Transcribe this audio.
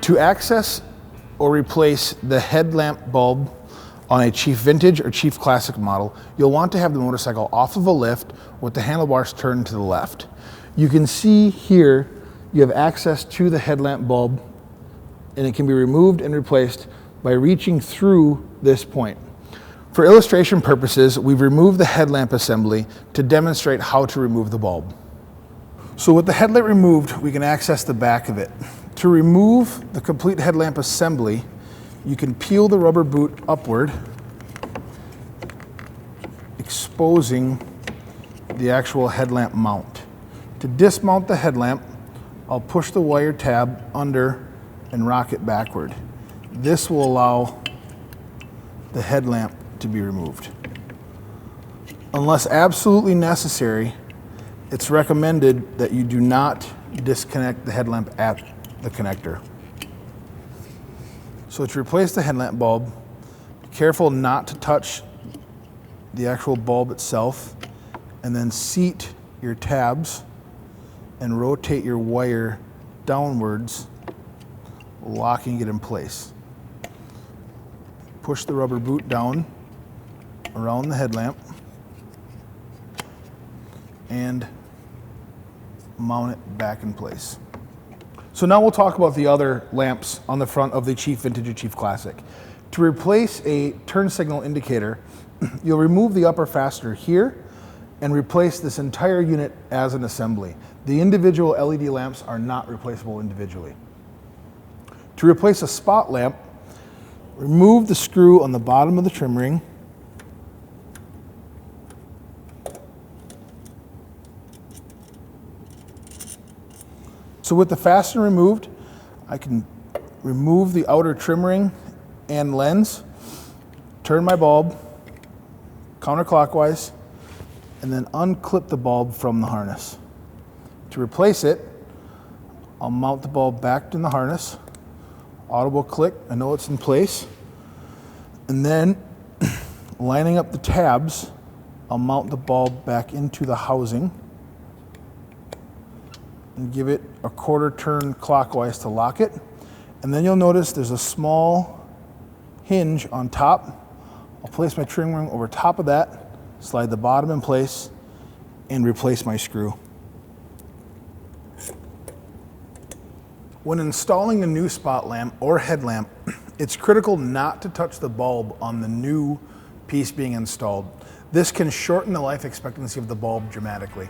To access or replace the headlamp bulb on a Chief Vintage or Chief Classic model, you'll want to have the motorcycle off of a lift with the handlebars turned to the left. You can see here you have access to the headlamp bulb, and it can be removed and replaced by reaching through this point. For illustration purposes, we've removed the headlamp assembly to demonstrate how to remove the bulb. So with the headlight removed, we can access the back of it. To remove the complete headlamp assembly, you can peel the rubber boot upward, exposing the actual headlamp mount. To dismount the headlamp, I'll push the wire tab under and rock it backward. This will allow the headlamp to be removed. Unless absolutely necessary, it's recommended that you do not disconnect the headlamp at the connector. So to replace the headlamp bulb, be careful not to touch the actual bulb itself, and then seat your tabs and rotate your wire downwards, locking it in place. Push the rubber boot down around the headlamp and mount it back in place. So now we'll talk about the other lamps on the front of the Chief Vintage or Chief Classic. To replace a turn signal indicator, you'll remove the upper fastener here and replace this entire unit as an assembly. The individual LED lamps are not replaceable individually. To replace a spot lamp, remove the screw on the bottom of the trim ring, so with the fastener removed, I can remove the outer trim ring and lens, turn my bulb counterclockwise, and then unclip the bulb from the harness. To replace it, I'll mount the bulb back in the harness, audible click, I know it's in place, and then lining up the tabs, I'll mount the bulb back into the housing and give it a quarter turn clockwise to lock it. And then you'll notice there's a small hinge on top. I'll place my trim ring over top of that, slide the bottom in place, and replace my screw. When installing a new spot lamp or headlamp, it's critical not to touch the bulb on the new piece being installed. This can shorten the life expectancy of the bulb dramatically.